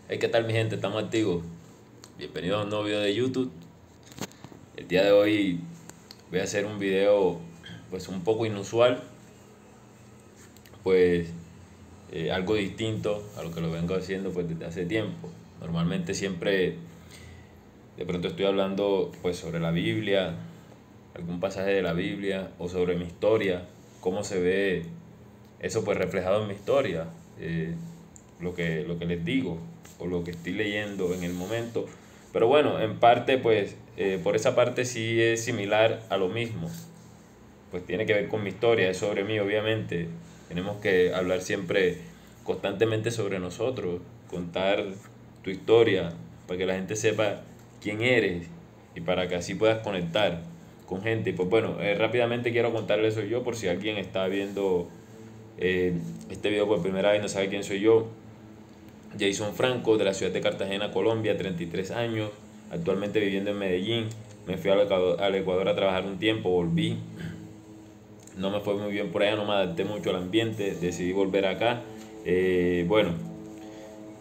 Hey, ¿qué tal mi gente? Estamos activos. Bienvenidos a un nuevo video de YouTube. El día de hoy voy a hacer un video pues un poco inusual, pues algo distinto a lo que lo vengo haciendo pues desde hace tiempo. Normalmente siempre de pronto estoy hablando pues sobre la Biblia, algún pasaje de la Biblia o sobre mi historia, cómo se ve eso pues reflejado en mi historia, lo que les digo o lo que estoy leyendo en el momento. Pero bueno, en parte pues por esa parte sí es similar a lo mismo, pues tiene que ver con mi historia, es sobre mí obviamente. Tenemos que hablar siempre constantemente sobre nosotros, contar tu historia para que la gente sepa quién eres y para que así puedas conectar con gente. Y pues bueno, rápidamente quiero contarles eso yo por si alguien está viendo este video por primera vez y no sabe quién soy yo. Jason Franco, de la ciudad de Cartagena, Colombia, 33 años, actualmente viviendo en Medellín. Me fui al Ecuador a trabajar un tiempo, volví. No me fue muy bien por allá, no me adapté mucho al ambiente, decidí volver acá. Bueno,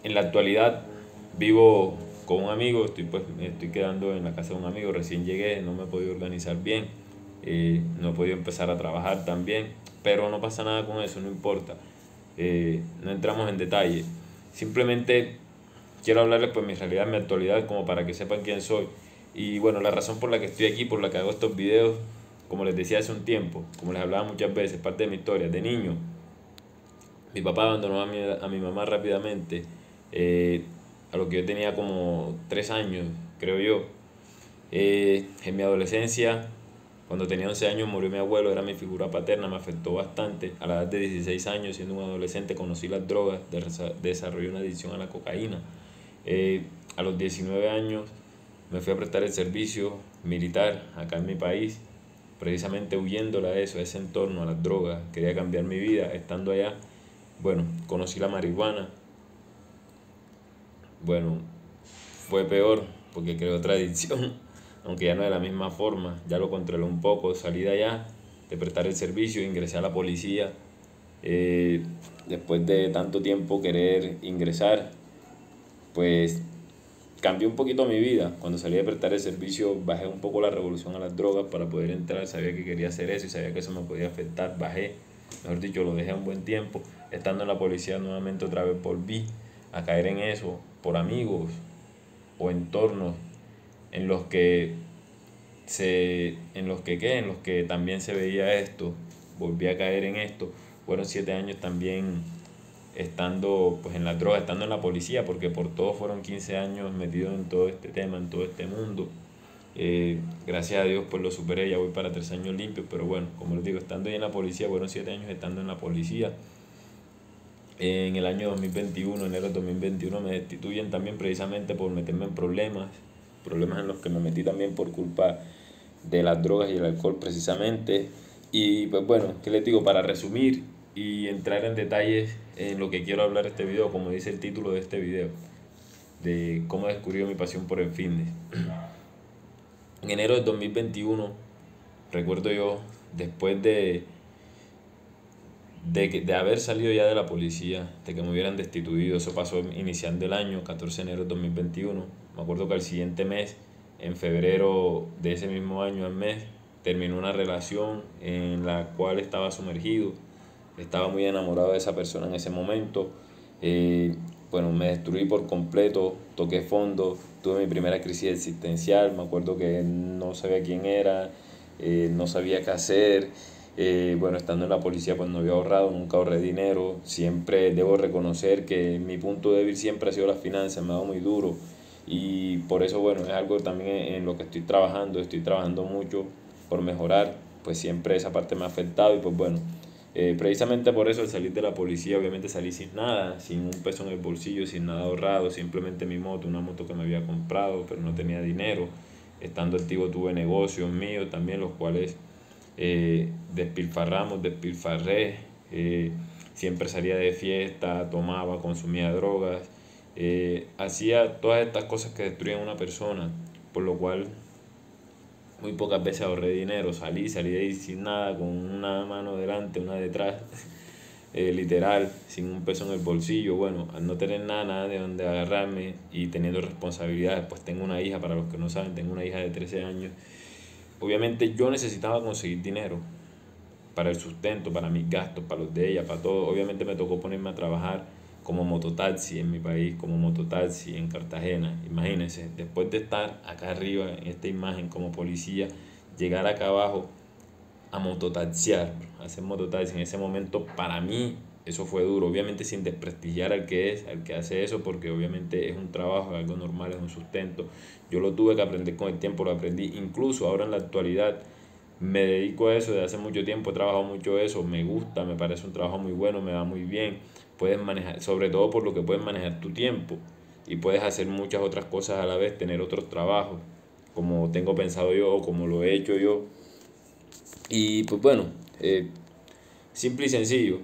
en la actualidad vivo con un amigo, me estoy quedando en la casa de un amigo, recién llegué, no me he podido organizar bien, no he podido empezar a trabajar también, pero no pasa nada con eso, no importa, no entramos en detalle, simplemente quiero hablarles pues mi realidad, mi actualidad, como para que sepan quién soy. Y bueno, la razón por la que estoy aquí, por la que hago estos videos, como les decía hace un tiempo, como les hablaba muchas veces, parte de mi historia, de niño, mi papá abandonó a mi mamá rápidamente, eh, a lo que yo tenía como 3 años, creo yo. En mi adolescencia, cuando tenía 11 años, murió mi abuelo, era mi figura paterna, me afectó bastante. A la edad de 16 años, siendo un adolescente, conocí las drogas, desarrollé una adicción a la cocaína. A los 19 años me fui a prestar el servicio militar acá en mi país, precisamente huyéndole a eso, a ese entorno, a las drogas. Quería cambiar mi vida. Estando allá, bueno, conocí la marihuana. Bueno, fue peor porque creó otra adicción, aunque ya no de la misma forma. Ya lo controlé un poco, salí de allá, de prestar el servicio, ingresé a la policía. Eh, Después de tanto tiempo querer ingresar, pues cambió un poquito mi vida. Cuando salí de prestar el servicio, bajé un poco la revolución a las drogas para poder entrar. Sabía que quería hacer eso y sabía que eso me podía afectar. Bajé, mejor dicho, lo dejé un buen tiempo. Estando en la policía nuevamente otra vez volví a caer en eso por amigos o entornos en los que en los que también se veía esto. Volví a caer en esto. Fueron 7 años también estando pues en la droga, estando en la policía, porque por todo fueron 15 años metido en todo este tema, en todo este mundo. Gracias a Dios pues lo superé, ya voy para 3 años limpios, pero bueno, como les digo, estando ahí en la policía, fueron 7 años estando en la policía. En el año 2021, enero de 2021, me destituyen también precisamente por meterme en problemas en los que me metí también por culpa de las drogas y el alcohol precisamente. Y pues bueno, ¿qué les digo? Para resumir y entrar en detalles en lo que quiero hablar este video, como dice el título de este video, de cómo descubrí mi pasión por el fitness. En enero de 2021, recuerdo yo, después de haber salido ya de la policía, de que me hubieran destituido, eso pasó iniciando el año, 14 de enero de 2021. Me acuerdo que al siguiente mes, en febrero de ese mismo año, al mes, terminó una relación en la cual estaba sumergido, estaba muy enamorado de esa persona en ese momento. Bueno, me destruí por completo, toqué fondo, tuve mi primera crisis existencial, me acuerdo que no sabía quién era, no sabía qué hacer. Bueno, estando en la policía pues no había ahorrado, nunca ahorré dinero, siempre debo reconocer que mi punto débil siempre ha sido las finanzas, me ha dado muy duro y por eso bueno, es algo también en lo que estoy trabajando mucho por mejorar, pues siempre esa parte me ha afectado y pues bueno, precisamente por eso al salir de la policía obviamente salí sin nada, sin un peso en el bolsillo, sin nada ahorrado, simplemente mi moto, una moto que me había comprado pero no tenía dinero. Estando activo tuve negocios míos también, los cuales despilfarré, siempre salía de fiesta, tomaba, consumía drogas, hacía todas estas cosas que destruyen a una persona, por lo cual muy pocas veces ahorré dinero, salí de ahí sin nada, con una mano delante, una detrás. literal, sin un peso en el bolsillo. Bueno, al no tener nada de donde agarrarme y teniendo responsabilidades, pues tengo una hija, para los que no saben, tengo una hija de 13 años. Obviamente yo necesitaba conseguir dinero para el sustento, para mis gastos, para los de ella, para todo. Obviamente me tocó ponerme a trabajar como mototaxi en mi país, como mototaxi en Cartagena. Imagínense, después de estar acá arriba en esta imagen como policía, llegar acá abajo a mototaxiar, a hacer mototaxi en ese momento, para mí eso fue duro, obviamente sin desprestigiar al que es, al que hace eso, porque obviamente es un trabajo, es algo normal, es un sustento. Yo lo tuve que aprender con el tiempo, lo aprendí, incluso ahora en la actualidad me dedico a eso desde hace mucho tiempo, he trabajado mucho eso, me gusta, me parece un trabajo muy bueno, me va muy bien. Puedes manejar, sobre todo por lo que puedes manejar tu tiempo y puedes hacer muchas otras cosas a la vez, tener otros trabajos, como tengo pensado yo o como lo he hecho yo. Y pues bueno, simple y sencillo.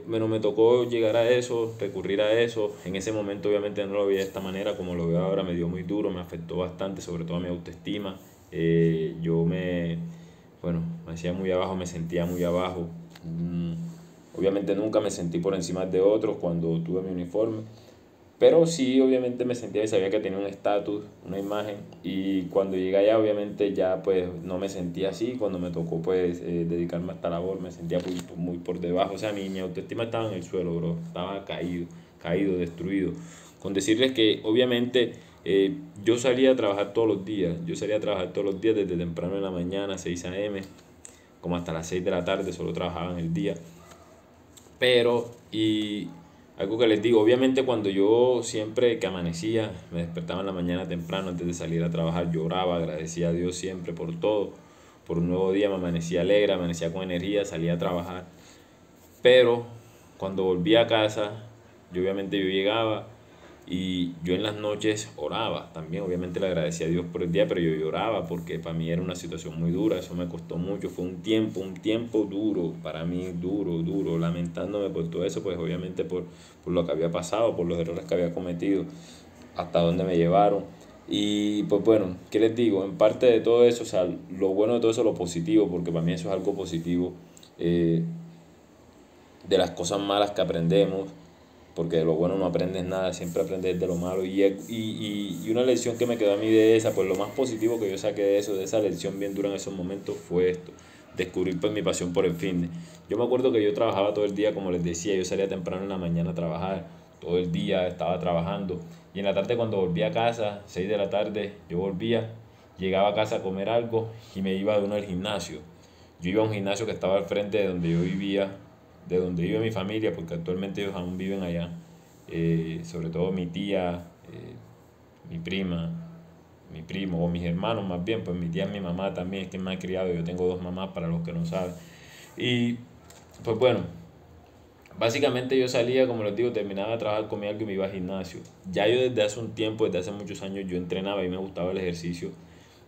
Bueno, me tocó llegar a eso, recurrir a eso. En ese momento obviamente no lo veía de esta manera, como lo veo ahora, me dio muy duro, me afectó bastante, sobre todo a mi autoestima. Yo bueno, me hacía muy abajo, me sentía muy abajo. Obviamente nunca me sentí por encima de otros cuando tuve mi uniforme, pero sí, obviamente me sentía y sabía que tenía un estatus, una imagen, y cuando llegué allá, obviamente ya pues no me sentía así. Cuando me tocó pues dedicarme a esta labor, me sentía muy por debajo. O sea, mi autoestima estaba en el suelo, bro, estaba caído, destruido. Con decirles que obviamente yo salía a trabajar todos los días, desde temprano en la mañana, 6 a.m., como hasta las 6 de la tarde, solo trabajaba en el día. Pero, y algo que les digo, obviamente cuando yo siempre que amanecía, me despertaba en la mañana temprano antes de salir a trabajar, lloraba, agradecía a Dios siempre por todo, por un nuevo día, me amanecía alegre, amanecía con energía, salía a trabajar. Pero cuando volví a casa, yo llegaba y yo en las noches oraba también, obviamente le agradecía a Dios por el día, pero yo lloraba porque para mí era una situación muy dura, eso me costó mucho, fue un tiempo duro, para mí duro, lamentándome por todo eso, pues obviamente por lo que había pasado, por los errores que había cometido, hasta dónde me llevaron. Y pues bueno, ¿qué les digo? En parte de todo eso, o sea, lo bueno de todo eso, lo positivo, porque para mí eso es algo positivo, eh, de las cosas malas que aprendemos, porque de lo bueno no aprendes nada, siempre aprendes de lo malo. Y una lección que me quedó a mí de esa, pues lo más positivo que yo saqué de eso, de esa lección bien dura en esos momentos, fue esto: descubrir pues mi pasión por el fitness. Yo me acuerdo que yo trabajaba todo el día, como les decía, yo salía temprano en la mañana a trabajar, todo el día estaba trabajando, y en la tarde cuando volvía a casa, 6 de la tarde, yo volvía, llegaba a casa a comer algo y me iba de uno al gimnasio. Yo iba a un gimnasio que estaba al frente de donde yo vivía, de donde vive mi familia, porque actualmente ellos aún viven allá. Sobre todo mi tía, mi prima, mi primo, o mis hermanos más bien, pues mi tía es mi mamá también, es quien me ha criado, yo tengo dos mamás para los que no saben. Y pues bueno, básicamente yo salía, como les digo, terminaba de trabajar, comía algo y me iba al gimnasio. Ya yo desde hace un tiempo, desde hace muchos años, yo entrenaba y me gustaba el ejercicio,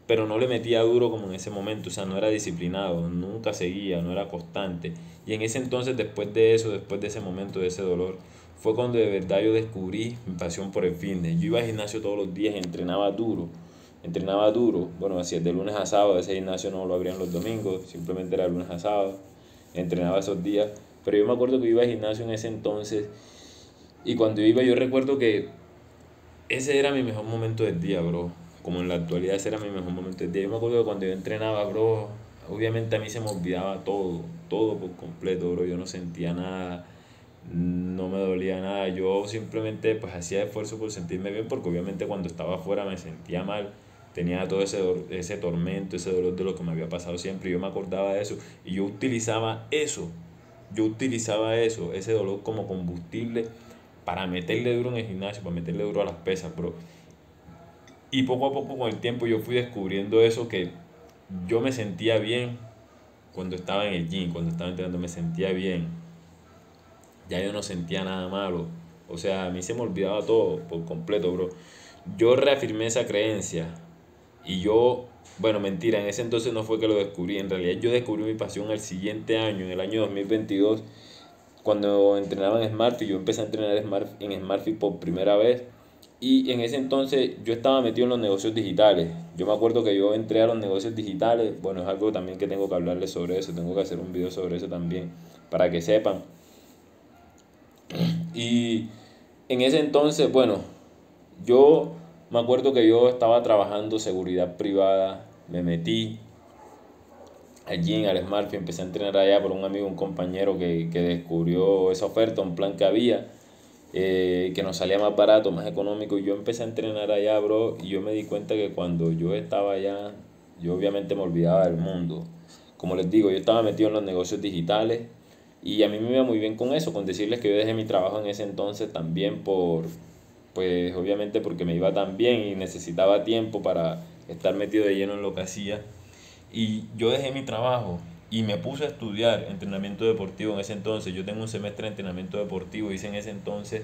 pero no le metía duro como en ese momento, o sea, no era disciplinado, nunca seguía, no era constante. Y en ese entonces, después de eso, después de ese momento, de ese dolor, fue cuando de verdad yo descubrí mi pasión por el fitness. Yo iba al gimnasio todos los días, entrenaba duro, bueno, hacía de lunes a sábado, ese gimnasio no lo abrían los domingos, simplemente era de lunes a sábado, entrenaba esos días. Pero yo me acuerdo que iba al gimnasio en ese entonces, y cuando iba yo recuerdo que ese era mi mejor momento del día, bro. Como en la actualidad ese era mi mejor momento del día. Yo me acuerdo que cuando yo entrenaba, bro, obviamente a mí se me olvidaba todo por completo, bro. Yo no sentía nada, no me dolía nada. Yo simplemente pues hacía esfuerzo por sentirme bien, porque obviamente cuando estaba afuera me sentía mal. Tenía todo ese tormento, ese dolor de lo que me había pasado siempre. Y yo me acordaba de eso y yo utilizaba eso, ese dolor como combustible para meterle duro en el gimnasio, para meterle duro a las pesas, bro. Y poco a poco con el tiempo yo fui descubriendo eso, que yo me sentía bien cuando estaba en el gym, cuando estaba entrenando, me sentía bien. Ya yo no sentía nada malo. O sea, a mí se me olvidaba todo por completo, bro. Yo reafirmé esa creencia y bueno, mentira, en ese entonces no fue que lo descubrí. En realidad yo descubrí mi pasión el siguiente año, en el año 2022, cuando entrenaba en SmartFit. Yo empecé a entrenar en SmartFit por primera vez, y en ese entonces yo estaba metido en los negocios digitales. Yo me acuerdo que yo entré a los negocios digitales, bueno, es algo también que tengo que hablarles sobre eso, tengo que hacer un video sobre eso también, para que sepan. Y en ese entonces, bueno, yo me acuerdo que yo estaba trabajando seguridad privada, me metí allí en el Smartfy, empecé a entrenar allá por un amigo, un compañero que descubrió esa oferta, un plan que había, que nos salía más barato, más económico, y yo empecé a entrenar allá, bro, y yo me di cuenta que cuando yo estaba allá, yo obviamente me olvidaba del mundo. Como les digo, yo estaba metido en los negocios digitales y a mí me iba muy bien con eso, con decirles que yo dejé mi trabajo en ese entonces también pues obviamente porque me iba tan bien y necesitaba tiempo para estar metido de lleno en lo que hacía. Y yo dejé mi trabajo y me puse a estudiar entrenamiento deportivo en ese entonces. Yo tengo un semestre de entrenamiento deportivo, hice en ese entonces,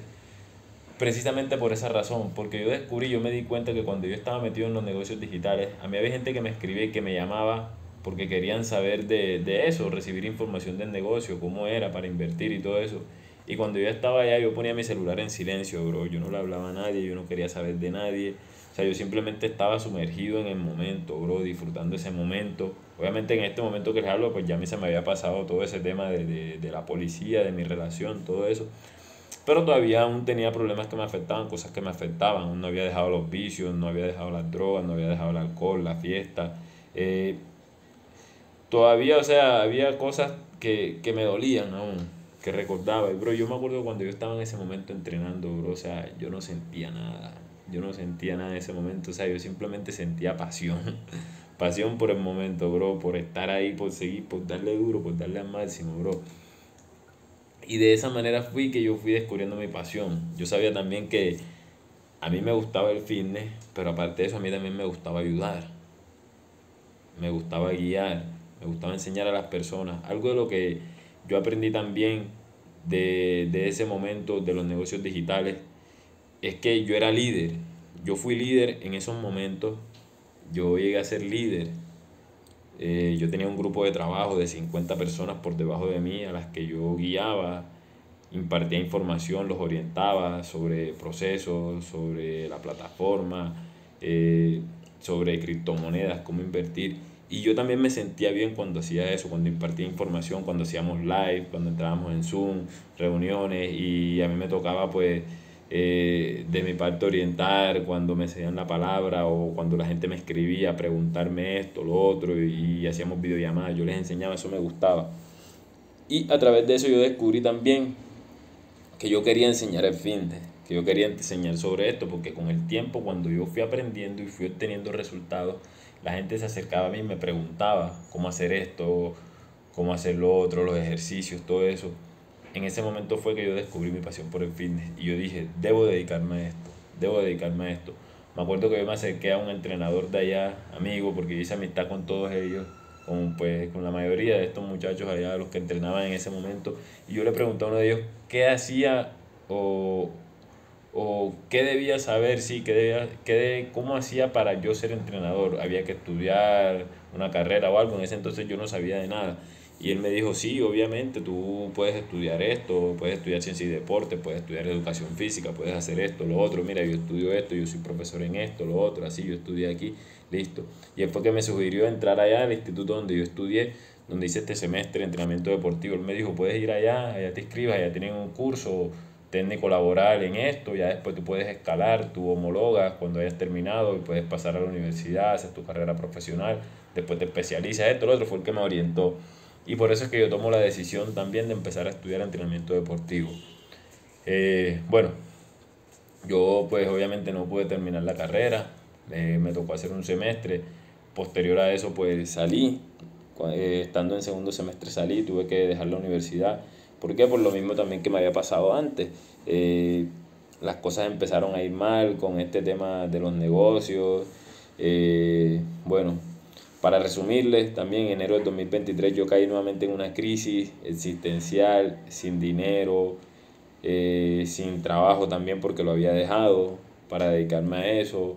precisamente por esa razón, porque yo descubrí, yo me di cuenta que cuando yo estaba metido en los negocios digitales, a mí había gente que me escribía y que me llamaba porque querían saber de eso, recibir información del negocio, cómo era para invertir y todo eso. Y cuando yo estaba allá, yo ponía mi celular en silencio, bro. Yo no le hablaba a nadie, yo no quería saber de nadie. O sea, yo simplemente estaba sumergido en el momento, bro, disfrutando ese momento. Obviamente en este momento que les hablo, pues ya a mí se me había pasado todo ese tema de la policía, de mi relación, todo eso. Pero todavía aún tenía problemas que me afectaban, cosas que me afectaban. Aún no había dejado los vicios, no había dejado las drogas, no había dejado el alcohol, la fiesta. Eh, Todavía, o sea, había cosas que me dolían aún, que recordaba. Y, bro, yo me acuerdo cuando yo estaba en ese momento entrenando, bro, o sea, yo no sentía nada. Yo no sentía nada en ese momento, o sea, yo simplemente sentía pasión. Pasión por el momento, bro, por estar ahí, por seguir, por darle duro, por darle al máximo, bro. Y de esa manera fui que yo fui descubriendo mi pasión. Yo sabía también que a mí me gustaba el fitness, pero aparte de eso a mí también me gustaba ayudar, me gustaba guiar, me gustaba enseñar a las personas. Algo de lo que yo aprendí también de ese momento de los negocios digitales es que yo era líder. Yo fui líder en esos momentos, yo llegué a ser líder. Yo tenía un grupo de trabajo de 50 personas por debajo de mí a las que yo guiaba, impartía información, los orientaba sobre procesos, sobre la plataforma, eh, sobre criptomonedas, cómo invertir. Y yo también me sentía bien cuando hacía eso, cuando impartía información, cuando hacíamos live, cuando entrábamos en Zoom, reuniones, y a mí me tocaba pues de mi parte orientar cuando me cedían la palabra o cuando la gente me escribía, preguntarme esto, lo otro, y hacíamos videollamadas, yo les enseñaba, eso me gustaba. Y a través de eso yo descubrí también que yo quería enseñar el fintech, que yo quería enseñar sobre esto, porque con el tiempo, cuando yo fui aprendiendo y fui obteniendo resultados, la gente se acercaba a mí y me preguntaba cómo hacer esto, cómo hacer lo otro, los ejercicios, todo eso. En ese momento fue que yo descubrí mi pasión por el fitness y yo dije, debo dedicarme a esto, debo dedicarme a esto. Me acuerdo que yo me acerqué a un entrenador de allá, amigo, porque yo hice amistad con todos ellos, con la mayoría de estos muchachos allá, los que entrenaban en ese momento, y yo le pregunté a uno de ellos qué hacía o, o qué debía saber, sí, cómo hacía para yo ser entrenador. Había que estudiar una carrera o algo, en ese entonces yo no sabía de nada. Y él me dijo, sí, obviamente tú puedes estudiar esto, puedes estudiar ciencia y deporte, puedes estudiar educación física, puedes hacer esto, lo otro, mira, yo estudio esto, yo soy profesor en esto, lo otro, así, yo estudié aquí, listo. Y él fue que me sugirió entrar allá al instituto donde yo estudié, donde hice este semestre de entrenamiento deportivo. Él me dijo, puedes ir allá, allá te inscribas, allá tienen un curso técnico laboral en esto, ya después tú puedes escalar, tú homologas cuando hayas terminado y puedes pasar a la universidad, haces tu carrera profesional, después te especializas, esto, lo otro, fue el que me orientó. Y por eso es que yo tomo la decisión también de empezar a estudiar entrenamiento deportivo. Bueno, yo pues obviamente no pude terminar la carrera, me tocó hacer un semestre, posterior a eso pues salí, estando en segundo semestre salí, tuve que dejar la universidad. ¿Por qué? Por lo mismo también que me había pasado antes. Las cosas empezaron a ir mal con este tema de los negocios. Bueno, para resumirles, también en enero del 2023 yo caí nuevamente en una crisis existencial, sin dinero, sin trabajo también porque lo había dejado para dedicarme a eso,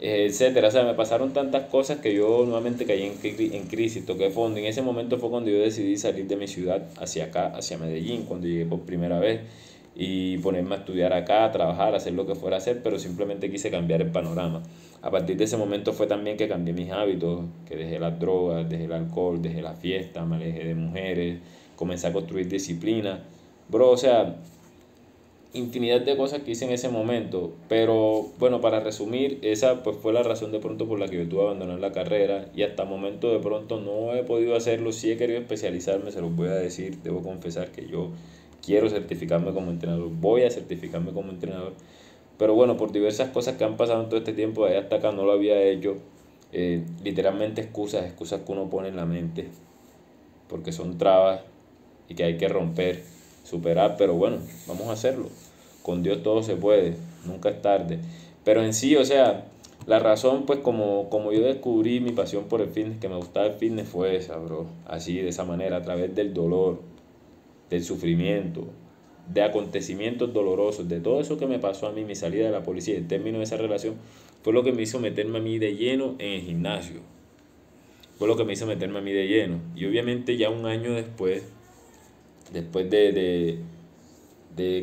etcétera. O sea, me pasaron tantas cosas que yo nuevamente caí en crisis, toqué fondo. En ese momento fue cuando yo decidí salir de mi ciudad hacia acá, hacia Medellín, cuando llegué por primera vez y ponerme a estudiar acá, a trabajar, a hacer lo que fuera a hacer, pero simplemente quise cambiar el panorama. A partir de ese momento fue también que cambié mis hábitos, que dejé las drogas, dejé el alcohol, dejé la fiesta, me alejé de mujeres, comencé a construir disciplina. Bro, o sea, infinidad de cosas que hice en ese momento, pero bueno, para resumir, esa pues fue la razón de pronto por la que yo tuve que abandonar la carrera y hasta el momento de pronto no he podido hacerlo. Sí he querido especializarme, se los voy a decir, debo confesar que yo quiero certificarme como entrenador, voy a certificarme como entrenador, pero bueno, por diversas cosas que han pasado en todo este tiempo, de allá hasta acá no lo había hecho. Literalmente excusas que uno pone en la mente, porque son trabas y que hay que romper, superar, pero bueno, vamos a hacerlo. Con Dios todo se puede, nunca es tarde. Pero en sí, o sea, la razón, pues como yo descubrí mi pasión por el fitness, que me gustaba el fitness, fue esa, bro. Así, de esa manera, a través del dolor, del sufrimiento, de acontecimientos dolorosos, de todo eso que me pasó a mí, mi salida de la policía, el término de esa relación, fue lo que me hizo meterme a mí de lleno en el gimnasio. Fue lo que me hizo meterme a mí de lleno. Y obviamente ya un año después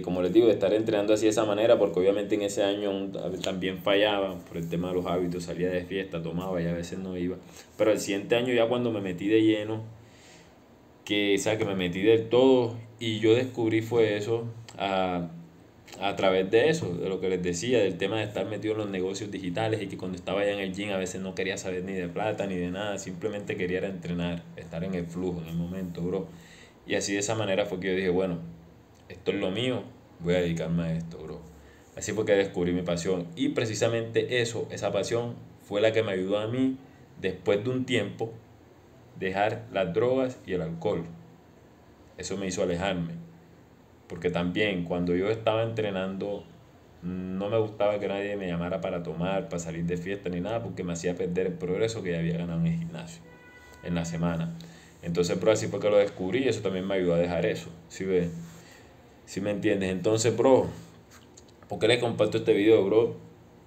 como les digo, de estar entrenando así de esa manera, porque obviamente en ese año también fallaba por el tema de los hábitos, salía de fiesta, tomaba y a veces no iba. Pero el siguiente año ya cuando me metí de lleno, o sea, que me metí del todo y yo descubrí fue eso a través de eso, de lo que les decía, del tema de estar metido en los negocios digitales y que cuando estaba allá en el gym a veces no quería saber ni de plata ni de nada, simplemente quería era entrenar, estar en el flujo, en el momento, bro. Y así de esa manera fue que yo dije, bueno, esto es lo mío, voy a dedicarme a esto, bro. Así fue que descubrí mi pasión y precisamente eso, esa pasión fue la que me ayudó a mí después de un tiempo dejar las drogas y el alcohol. Eso me hizo alejarme. Porque también cuando yo estaba entrenando no me gustaba que nadie me llamara para tomar, para salir de fiesta ni nada, porque me hacía perder el progreso que ya había ganado en el gimnasio, en la semana. Entonces, bro, así fue que lo descubrí y eso también me ayudó a dejar eso. ¿Sí ves? ¿Sí me entiendes? Entonces, bro, ¿por qué les comparto este video, bro?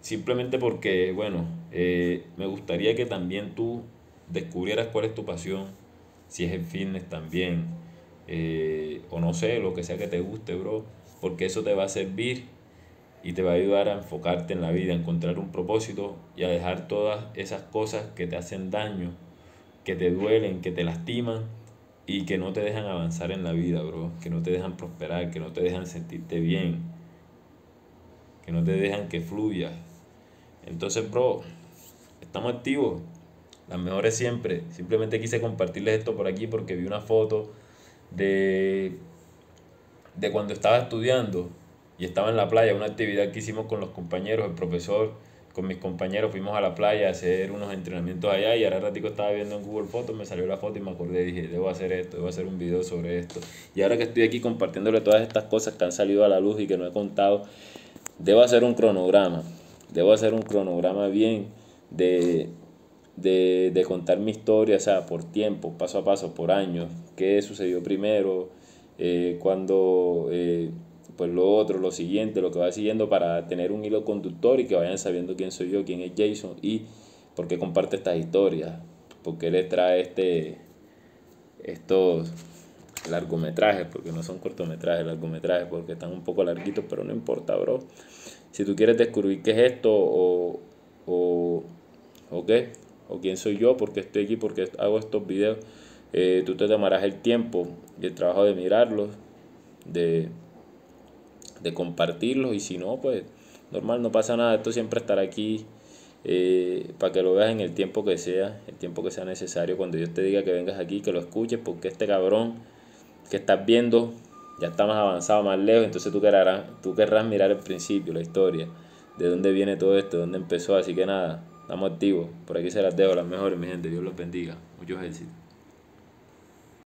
Simplemente porque, bueno, me gustaría que también tú descubrieras cuál es tu pasión, si es el fitness también, o no sé, lo que sea que te guste, bro, porque eso te va a servir y te va a ayudar a enfocarte en la vida, a encontrar un propósito y a dejar todas esas cosas que te hacen daño, que te duelen, que te lastiman y que no te dejan avanzar en la vida, bro, que no te dejan prosperar, que no te dejan sentirte bien, que no te dejan que fluyas. Entonces, bro, estamos activos, las mejores siempre. Simplemente quise compartirles esto por aquí porque vi una foto de, de cuando estaba estudiando y estaba en la playa, una actividad que hicimos con los compañeros, el profesor, con mis compañeros, fuimos a la playa a hacer unos entrenamientos allá y ahora ratico estaba viendo en Google Fotos, me salió la foto y me acordé, dije, debo hacer esto, debo hacer un video sobre esto. Y ahora que estoy aquí compartiéndole todas estas cosas que han salido a la luz y que no he contado, debo hacer un cronograma, bien de contar mi historia, o sea, por tiempo, paso a paso, por años, qué sucedió primero, cuando, pues lo otro, lo siguiente, lo que va siguiendo para tener un hilo conductor y que vayan sabiendo quién soy yo, quién es Jason y por qué comparte estas historias, por qué les trae estos largometrajes, porque no son cortometrajes, largometrajes, porque están un poco larguitos, pero no importa, bro. Si tú quieres descubrir qué es esto o, o qué, o quién soy yo, por qué estoy aquí, por qué hago estos videos, tú te tomarás el tiempo y el trabajo de mirarlos, de, de compartirlos, y si no, pues normal, no pasa nada, esto siempre estará aquí para que lo veas en el tiempo que sea, necesario, cuando Dios te diga que vengas aquí, que lo escuches, porque este cabrón que estás viendo ya está más avanzado, más lejos, entonces tú querrás mirar el principio, la historia, de dónde viene todo esto, de dónde empezó, así que nada, estamos activos, por aquí se las dejo, las mejores, mi gente, Dios los bendiga, muchos éxitos.